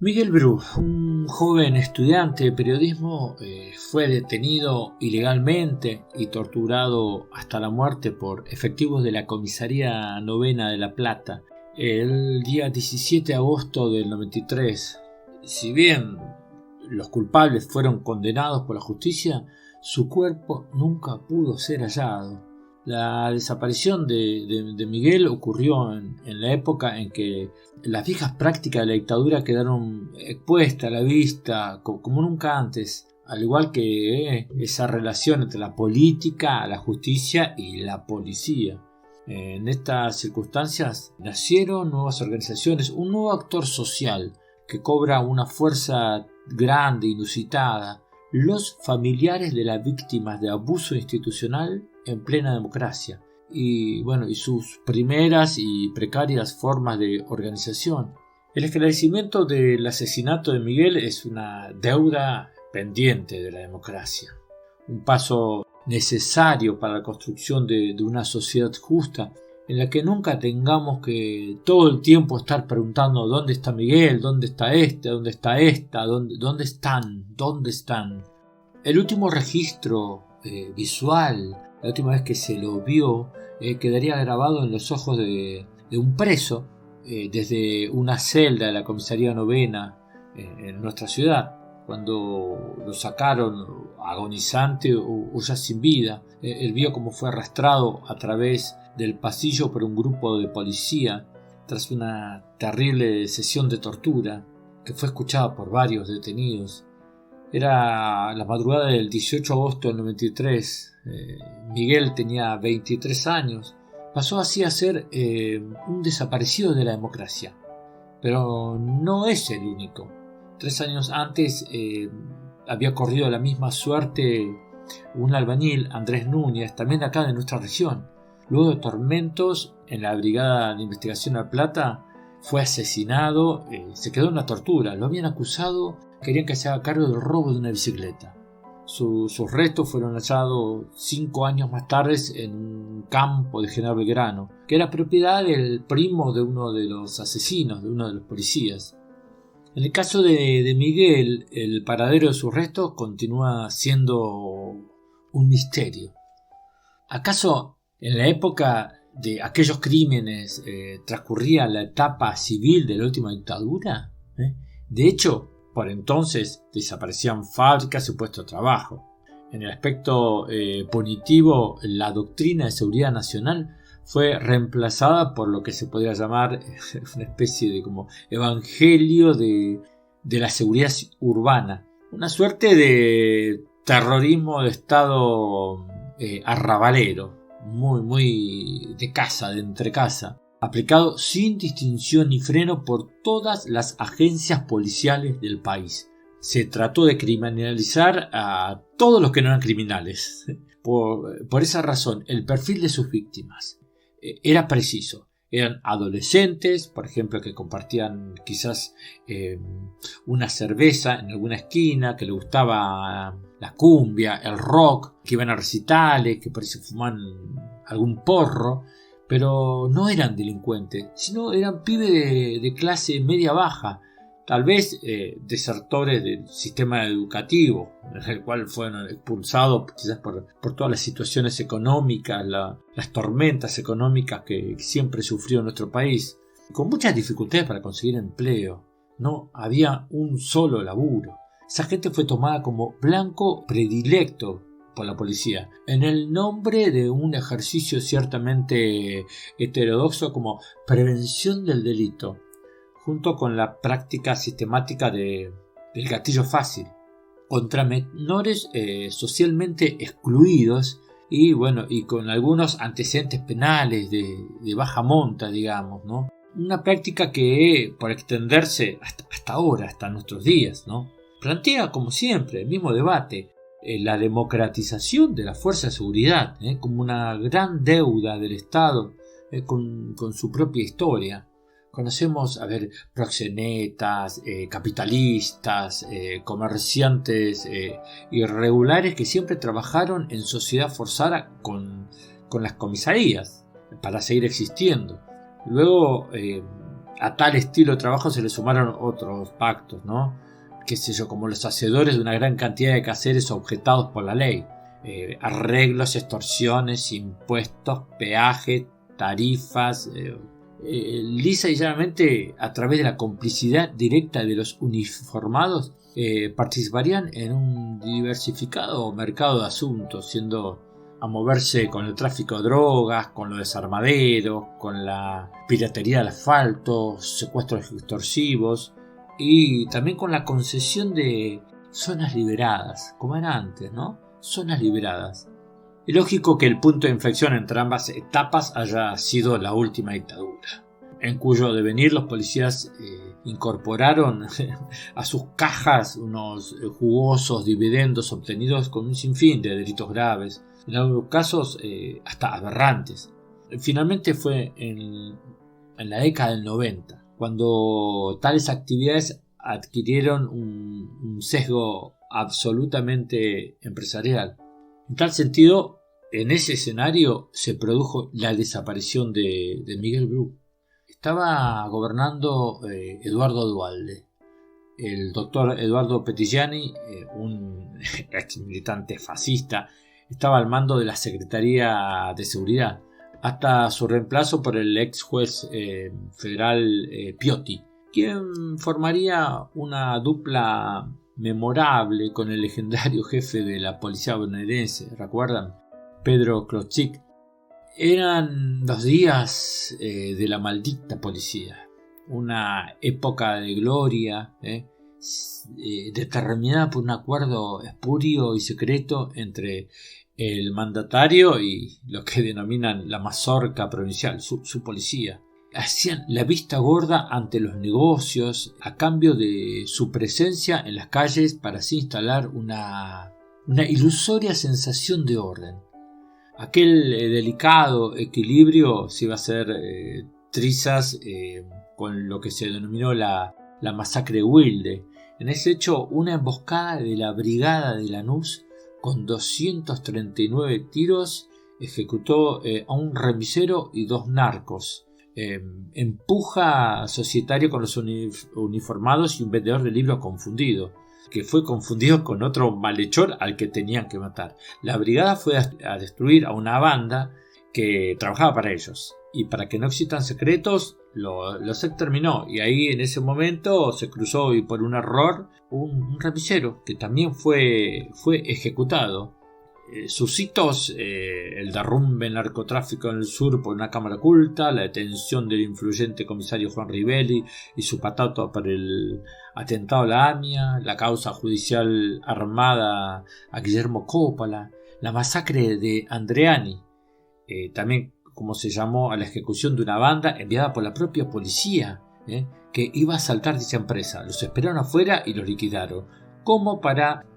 Miguel Bru, un joven estudiante de periodismo, fue detenido ilegalmente y torturado hasta la muerte por efectivos de la Comisaría Novena de La Plata el día 17 de agosto del 93. Si bien los culpables fueron condenados por la justicia, su cuerpo nunca pudo ser hallado. La desaparición de Miguel ocurrió en la época en que las viejas prácticas de la dictadura quedaron expuestas a la vista como nunca antes, al igual que esa relación entre la política, la justicia y la policía. En estas circunstancias nacieron nuevas organizaciones, un nuevo actor social que cobra una fuerza grande, inusitada: los familiares de las víctimas de abuso institucional en plena democracia, y sus primeras y precarias formas de organización. El esclarecimiento del asesinato de Miguel es una deuda pendiente de la democracia, un paso necesario para la construcción de una sociedad justa, en la que nunca tengamos que todo el tiempo estar preguntando ¿dónde está Miguel? ¿Dónde está este? ¿Dónde está esta? ¿Dónde están? ¿Dónde están? El último registro visual, la última vez que se lo vio, quedaría grabado en los ojos de un preso desde una celda de la Comisaría Novena en nuestra ciudad, cuando lo sacaron agonizante o ya sin vida. Él vio cómo fue arrastrado a través del pasillo por un grupo de policía tras una terrible sesión de tortura que fue escuchada por varios detenidos. Era la madrugada del 18 de agosto del 93. Miguel tenía 23 años. Pasó así a ser un desaparecido de la democracia. Pero no es el único. 3 años antes había corrido la misma suerte un albañil, Andrés Núñez, también de acá de nuestra región. Luego de tormentos en la Brigada de Investigación La Plata, fue asesinado, se quedó en la tortura. Lo habían acusado, querían que se haga cargo del robo de una bicicleta. Sus restos fueron hallados 5 años más tarde en un campo de General Belgrano, que era propiedad del primo de uno de los asesinos, de uno de los policías. En el caso de Miguel, el paradero de sus restos continúa siendo un misterio. ¿Acaso en la época de aquellos crímenes transcurría la etapa civil de la última dictadura? De hecho, por entonces desaparecían fábricas y puestos de trabajo. En el aspecto punitivo, la doctrina de seguridad nacional fue reemplazada por lo que se podría llamar una especie de como evangelio de la seguridad urbana, una suerte de terrorismo de estado arrabalero, muy de casa, de entrecasa, aplicado sin distinción ni freno por todas las agencias policiales del país. Se trató de criminalizar a todos los que no eran criminales. Por esa razón, el perfil de sus víctimas era preciso. Eran adolescentes, por ejemplo, que compartían quizás una cerveza en alguna esquina, que le gustaba la cumbia, el rock, que iban a recitales, que por eso fumaban algún porro, pero no eran delincuentes, sino eran pibes de clase media-baja, tal vez desertores del sistema educativo, en el cual fueron expulsados quizás por todas las situaciones económicas, las tormentas económicas que siempre sufrió nuestro país, con muchas dificultades para conseguir empleo. No había un solo laburo. Esa gente fue tomada como blanco predilecto por la policía, en el nombre de un ejercicio ciertamente heterodoxo como prevención del delito, junto con la práctica sistemática del gatillo fácil, contra menores socialmente excluidos y con algunos antecedentes penales de baja monta, digamos, ¿no? Una práctica que, por extenderse hasta ahora, hasta nuestros días, ¿no?, plantea, como siempre, el mismo debate: la democratización de la fuerza de seguridad, como una gran deuda del Estado con su propia historia. Conocemos, proxenetas, capitalistas, comerciantes irregulares que siempre trabajaron en sociedad forzada con las comisarías para seguir existiendo. Luego a tal estilo de trabajo se le sumaron otros pactos, ¿no? Qué sé yo, como los hacedores de una gran cantidad de quehaceres objetados por la ley. Arreglos, extorsiones, impuestos, peajes, tarifas, lisa y llanamente a través de la complicidad directa de los uniformados, participarían en un diversificado mercado de asuntos, siendo a moverse con el tráfico de drogas, con los desarmaderos, con la piratería del asfalto, secuestros extorsivos y también con la concesión de zonas liberadas, como era antes, ¿no? Zonas liberadas. Es lógico que el punto de inflexión entre ambas etapas haya sido la última dictadura, en cuyo devenir los policías incorporaron a sus cajas unos jugosos dividendos obtenidos con un sinfín de delitos graves, en algunos casos hasta aberrantes. Finalmente fue en la década del 90, cuando tales actividades adquirieron un sesgo absolutamente empresarial. En tal sentido, en ese escenario se produjo la desaparición de Miguel Bru. Estaba gobernando Eduardo Duhalde. El doctor Eduardo Petillani, un ex militante fascista, estaba al mando de la Secretaría de Seguridad, hasta su reemplazo por el ex juez federal Piotti, quien formaría una dupla memorable con el legendario jefe de la policía bonaerense, ¿recuerdan? Pedro Krochik. Eran los días de la maldita policía, una época de gloria, determinada por un acuerdo espurio y secreto entre el mandatario y lo que denominan la mazorca provincial, su policía. Hacían la vista gorda ante los negocios a cambio de su presencia en las calles para así instalar una ilusoria sensación de orden. Aquel delicado equilibrio se iba a hacer trizas con lo que se denominó la masacre de Wilde. En ese hecho, una emboscada de la brigada de Lanús con 239 tiros ejecutó a un remisero y 2 narcos. Empuja societario con los uniformados y un vendedor de libros confundido, que fue confundido con otro malhechor al que tenían que matar. La brigada fue a destruir a una banda que trabajaba para ellos, y para que no existan secretos los exterminó, y ahí en ese momento se cruzó y por un error un remisero que también fue ejecutado. Sus hitos, el derrumbe del narcotráfico en el sur por una cámara oculta, la detención del influyente comisario Juan Rivelli y su patato por el atentado a la AMIA, la causa judicial armada a Guillermo Coppola, la masacre de Andreani, también como se llamó a la ejecución de una banda enviada por la propia policía, que iba a asaltar dicha empresa. Los esperaron afuera y los liquidaron, como para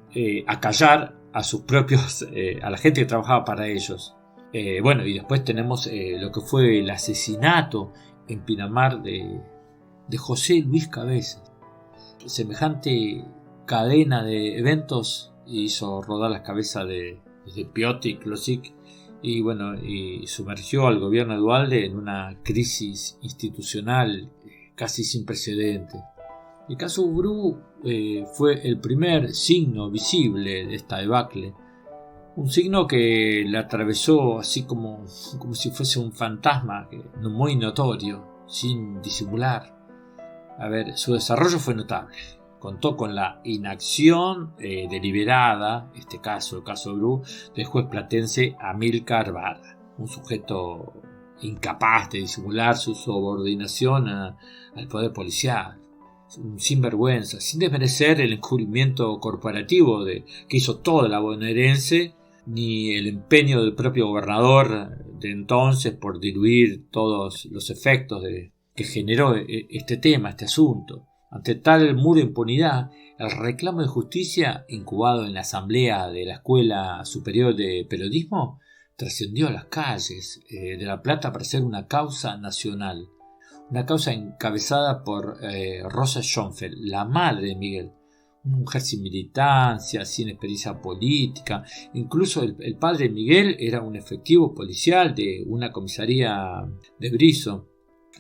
acallar a sus propios, a la gente que trabajaba para ellos. Bueno, y después tenemos lo que fue el asesinato en Pinamar de José Luis Cabezas. Semejante cadena de eventos hizo rodar las cabezas de Piotti y Krochik, y bueno, y sumergió al gobierno de Duhalde en una crisis institucional casi sin precedentes. El caso Bru fue el primer signo visible de esta debacle, un signo que la atravesó así como si fuese un fantasma muy notorio, sin disimular. A ver, su desarrollo fue notable. Contó con la inacción deliberada, el caso Bru, del juez platense Amílcar Barra, un sujeto incapaz de disimular su subordinación al poder policial, un sinvergüenza, sin desmerecer el encubrimiento corporativo que hizo toda la bonaerense, ni el empeño del propio gobernador de entonces por diluir todos los efectos que generó este asunto. Ante tal muro de impunidad, el reclamo de justicia, incubado en la asamblea de la Escuela Superior de Periodismo, trascendió a las calles de La Plata para ser una causa nacional. Una causa encabezada por Rosa Schoenfeld, la madre de Miguel, una mujer sin militancia, sin experiencia política. Incluso el padre de Miguel era un efectivo policial de una comisaría de Berisso.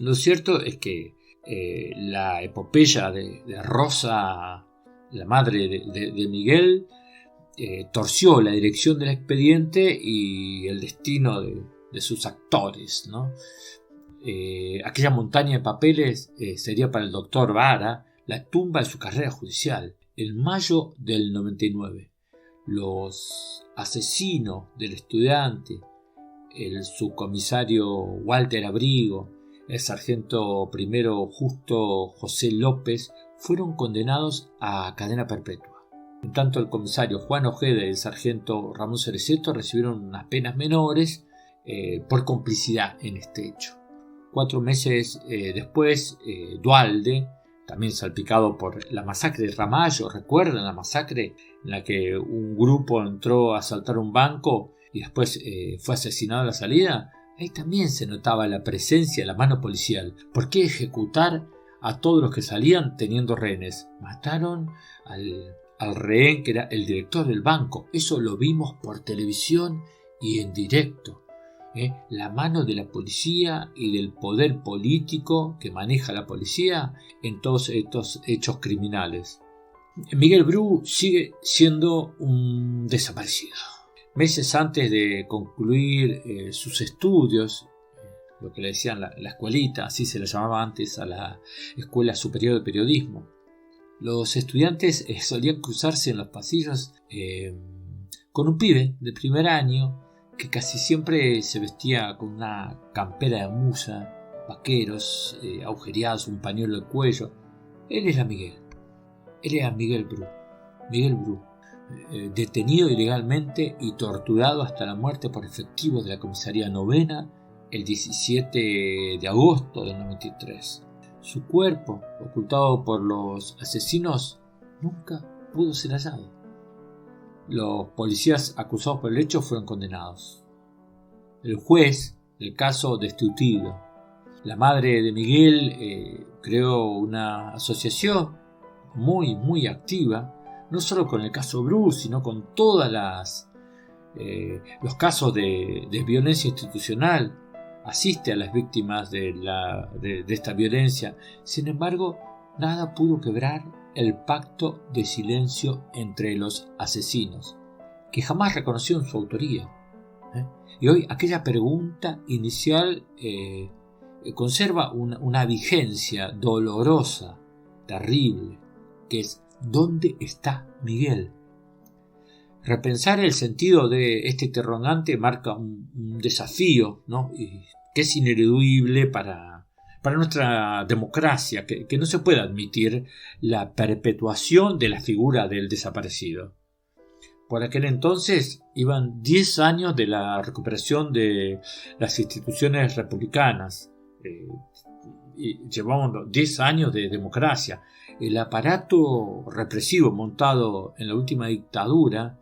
Lo cierto es que la epopeya de Rosa, la madre de Miguel, torció la dirección del expediente y el destino de sus actores, ¿no? Aquella montaña de papeles sería para el doctor Vara la tumba de su carrera judicial. En mayo del 99, los asesinos del estudiante, el subcomisario Walter Abrigo, el sargento primero Justo José López, fueron condenados a cadena perpetua. En tanto, el comisario Juan Ojeda y el sargento Ramón Cereceto recibieron unas penas menores por complicidad en este hecho. 4 meses después, Duhalde, también salpicado por la masacre de Ramallo, ¿recuerdan la masacre en la que un grupo entró a asaltar un banco y después fue asesinado a la salida? Ahí también se notaba la presencia de la mano policial. ¿Por qué ejecutar a todos los que salían teniendo rehenes? Mataron al rehén que era el director del banco. Eso lo vimos por televisión y en directo. La mano de la policía y del poder político que maneja la policía en todos estos hechos criminales. Miguel Bru sigue siendo un desaparecido. Meses antes de concluir sus estudios, lo que le decían la escuelita, así se le llamaba antes a la Escuela Superior de Periodismo, los estudiantes solían cruzarse en los pasillos con un pibe de primer año que casi siempre se vestía con una campera de musa, vaqueros agujereados, un pañuelo de cuello. Él era Miguel. Él era Miguel Bru. Miguel Bru, detenido ilegalmente y torturado hasta la muerte por efectivos de la comisaría novena el 17 de agosto del 93. Su cuerpo, ocultado por los asesinos, nunca pudo ser hallado. Los policías acusados por el hecho fueron condenados. El juez del caso destituido. La madre de Miguel creó una asociación muy activa, no solo con el caso Bru, sino con todas los casos de violencia institucional. Asiste a las víctimas de esta violencia. Sin embargo, nada pudo quebrar el pacto de silencio entre los asesinos, que jamás reconocieron su autoría. Y hoy aquella pregunta inicial conserva una vigencia dolorosa, terrible, que es: ¿dónde está Miguel? Repensar el sentido de este interrogante marca un desafío, ¿no? Que es ineludible para nuestra democracia, que no se puede admitir la perpetuación de la figura del desaparecido. Por aquel entonces iban 10 años de la recuperación de las instituciones republicanas. Llevamos 10 años de democracia. El aparato represivo montado en la última dictadura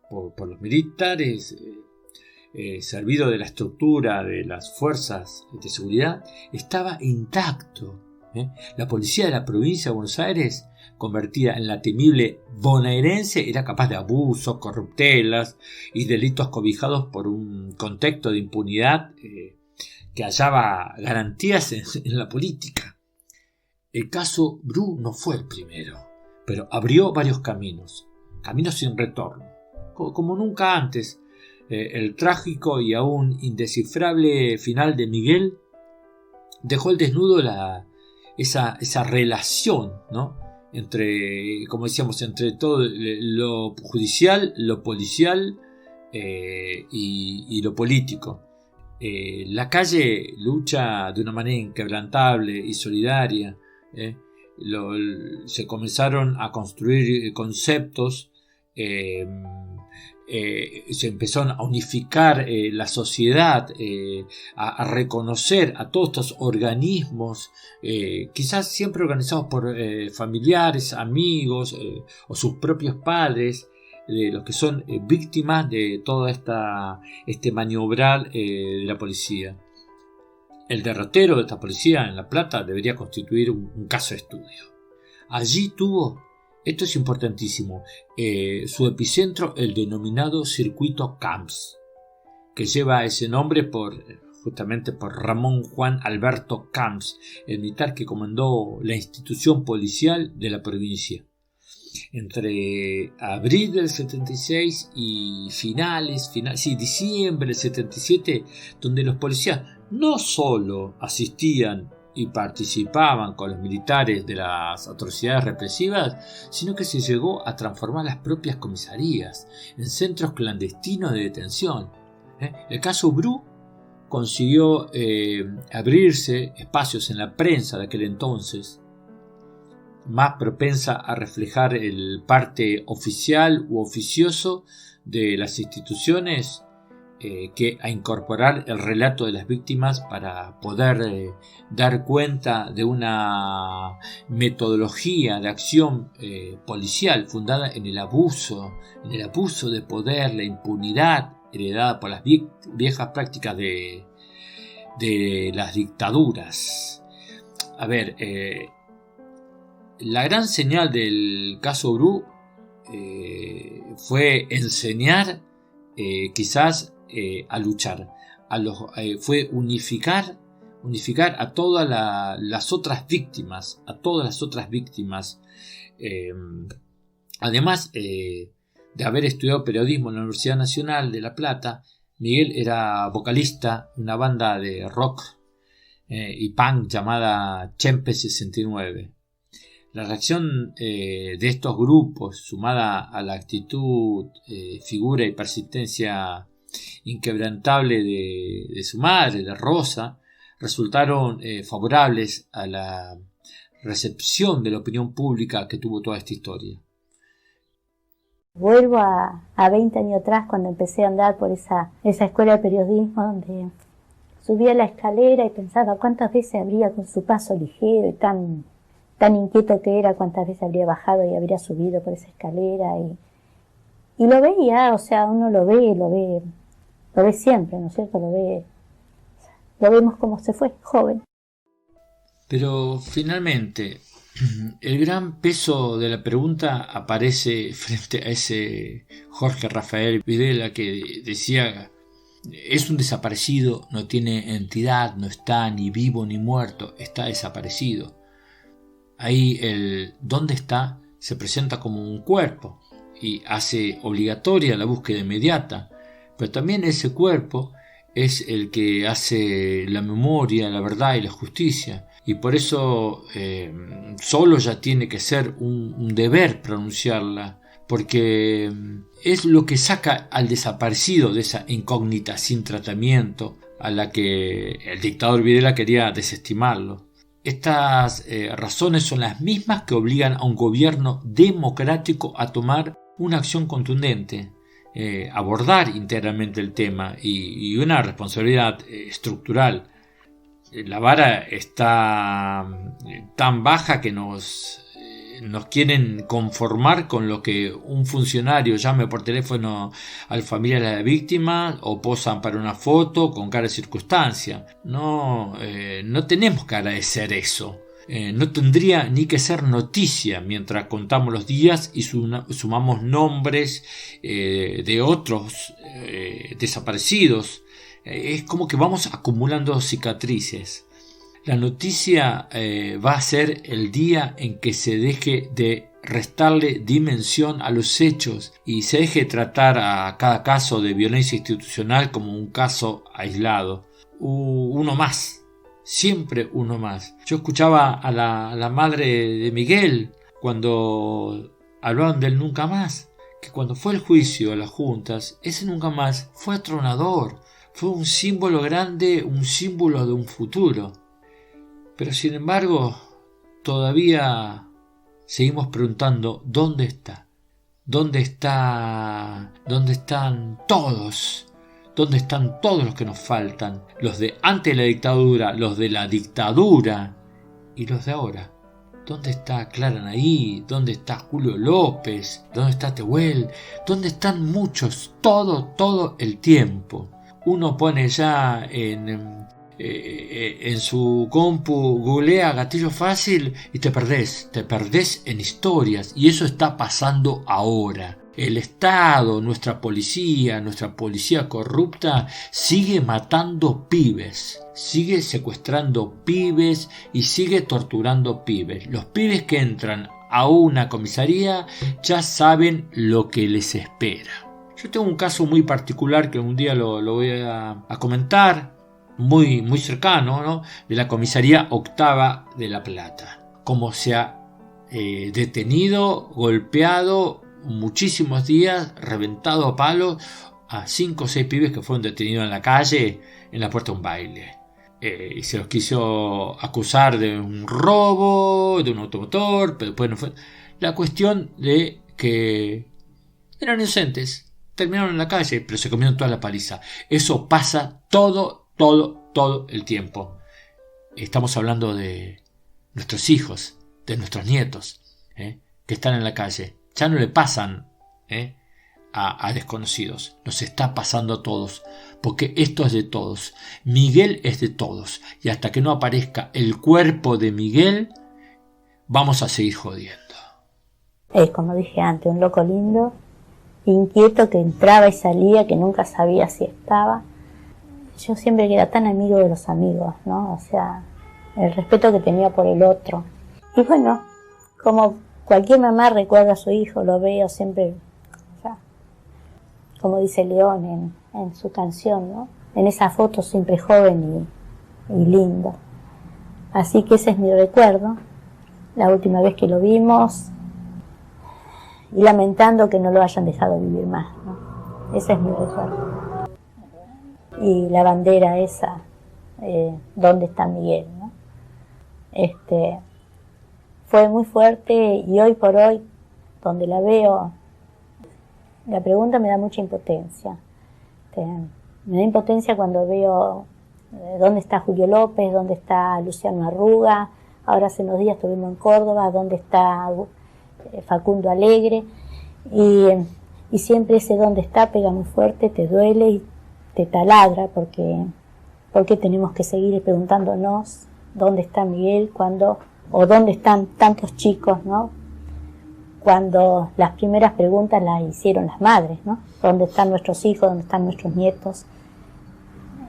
por los militares, servido de la estructura de las fuerzas de seguridad, estaba intacto. La policía de la provincia de Buenos Aires, convertida en la temible bonaerense, era capaz de abusos, corruptelas y delitos cobijados por un contexto de impunidad que hallaba garantías en la política. El caso Bru no fue el primero, pero abrió varios caminos sin retorno. Como nunca antes, el trágico y aún indescifrable final de Miguel dejó al desnudo esa relación, ¿no? Entre, como decíamos, entre todo lo judicial, lo policial y lo político. La calle lucha de una manera inquebrantable y solidaria. Se comenzaron a construir conceptos, se empezaron a unificar la sociedad, a reconocer a todos estos organismos, quizás siempre organizados por familiares, amigos o sus propios padres, de los que son víctimas de toda este maniobrar de la policía. El derrotero de esta policía en La Plata debería constituir un caso de estudio. Allí tuvo, esto es importantísimo, su epicentro el denominado circuito Camps, que lleva ese nombre por justamente por Ramón Juan Alberto Camps, el militar que comandó la institución policial de la provincia. Entre abril del 76 y diciembre del 77, donde los policías no solo asistían y participaban con los militares de las atrocidades represivas, sino que se llegó a transformar las propias comisarías en centros clandestinos de detención. El caso Bru consiguió abrirse espacios en la prensa de aquel entonces, más propensa a reflejar el parte oficial u oficioso de las instituciones que a incorporar el relato de las víctimas para poder dar cuenta de una metodología de acción policial fundada en el abuso de poder, la impunidad heredada por las viejas prácticas de las dictaduras. A ver, la gran señal del caso Bru fue enseñar quizás a luchar, fue unificar a todas las otras víctimas, además de haber estudiado periodismo en la Universidad Nacional de La Plata. Miguel era vocalista de una banda de rock y punk llamada Chempe 69. La reacción de estos grupos, sumada a la actitud, figura y persistencia inquebrantable de su madre, de Rosa, resultaron favorables a la recepción de la opinión pública que tuvo toda esta historia. Vuelvo a 20 años atrás, cuando empecé a andar por esa escuela de periodismo, donde subía la escalera y pensaba cuántas veces habría, con su paso ligero y tan inquieto que era, cuántas veces habría bajado y habría subido por esa escalera, y lo veía, o sea, uno lo ve siempre, ¿no es cierto? Lo vemos como se fue, joven. Pero finalmente, el gran peso de la pregunta aparece frente a ese Jorge Rafael Videla que decía: es un desaparecido, no tiene entidad, no está ni vivo ni muerto, está desaparecido. Ahí el ¿dónde está? Se presenta como un cuerpo y hace obligatoria la búsqueda inmediata, pero también ese cuerpo es el que hace la memoria, la verdad y la justicia, y por eso solo ya tiene que ser un deber pronunciarla, porque es lo que saca al desaparecido de esa incógnita sin tratamiento a la que el dictador Videla quería desestimarlo. Estas razones son las mismas que obligan a un gobierno democrático a tomar una acción contundente, abordar íntegramente el tema y una responsabilidad estructural. La vara está tan baja que nos quieren conformar con lo que un funcionario llame por teléfono al familiar de la víctima o posan para una foto con cara de circunstancia. No tenemos que agradecer eso. No tendría ni que ser noticia mientras contamos los días y sumamos nombres de otros desaparecidos. Es como que vamos acumulando cicatrices. La noticia va a ser el día en que se deje de restarle dimensión a los hechos y se deje tratar a cada caso de violencia institucional como un caso aislado. Uno más, siempre uno más. Yo escuchaba a la madre de Miguel cuando hablaban del nunca más, que cuando fue el juicio a las juntas, ese nunca más fue atronador, fue un símbolo grande, un símbolo de un futuro. Pero sin embargo, todavía seguimos preguntando ¿dónde está? ¿Dónde está? ¿Dónde están todos? ¿Dónde están todos los que nos faltan? Los de antes de la dictadura, los de la dictadura y los de ahora. ¿Dónde está Clara Nahí? ¿Dónde está Julio López? ¿Dónde está Tehuel? ¿Dónde están muchos? Todo el tiempo. Uno pone ya en su compu, googlea gatillo fácil y te perdés en historias, y eso está pasando ahora. el Estado, nuestra policía corrupta sigue matando pibes, sigue secuestrando pibes y sigue torturando pibes. Los pibes que entran a una comisaría ya saben lo que les espera. Yo tengo un caso muy particular que un día lo voy a comentar, muy cercano, ¿no? De la comisaría octava de La Plata. Cómo se ha detenido, golpeado muchísimos días, reventado a palos a 5 o 6 pibes que fueron detenidos en la calle, en la puerta de un baile. Y se los quiso acusar de un robo, de un automotor, pero después no fue. La cuestión de que eran inocentes, terminaron en la calle, pero se comieron toda la paliza. Eso pasa todo el tiempo. Estamos hablando de nuestros hijos, de nuestros nietos, que están en la calle. Ya no le pasan a desconocidos. Nos está pasando a todos, porque esto es de todos. Miguel es de todos, y hasta que no aparezca el cuerpo de Miguel, vamos a seguir jodiendo. Es como dije antes, un loco lindo, inquieto, que entraba y salía, que nunca sabía si estaba. Yo siempre era tan amigo de los amigos, ¿no? O sea, el respeto que tenía por el otro. Y bueno, como cualquier mamá recuerda a su hijo, lo veo siempre, o sea, como dice León en su canción, ¿no? En esa foto siempre joven y lindo. Así que ese es mi recuerdo, la última vez que lo vimos, y lamentando que no lo hayan dejado vivir más, ¿no? Ese es mi recuerdo. Y la bandera esa, ¿dónde está Miguel?, ¿no? Fue muy fuerte, y hoy por hoy, donde la veo, la pregunta me da mucha impotencia. Me da impotencia cuando veo dónde está Julio López, dónde está Luciano Arruga, ahora hace unos días estuvimos en Córdoba, dónde está Facundo Alegre, y siempre ese dónde está pega muy fuerte, te duele y te taladra, porque tenemos que seguir preguntándonos dónde está Miguel, o dónde están tantos chicos, ¿no? Cuando las primeras preguntas las hicieron las madres, ¿no? ¿Dónde están nuestros hijos? ¿Dónde están nuestros nietos?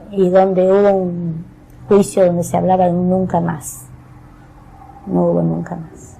Y donde hubo un juicio donde se hablaba de un nunca más. No hubo nunca más.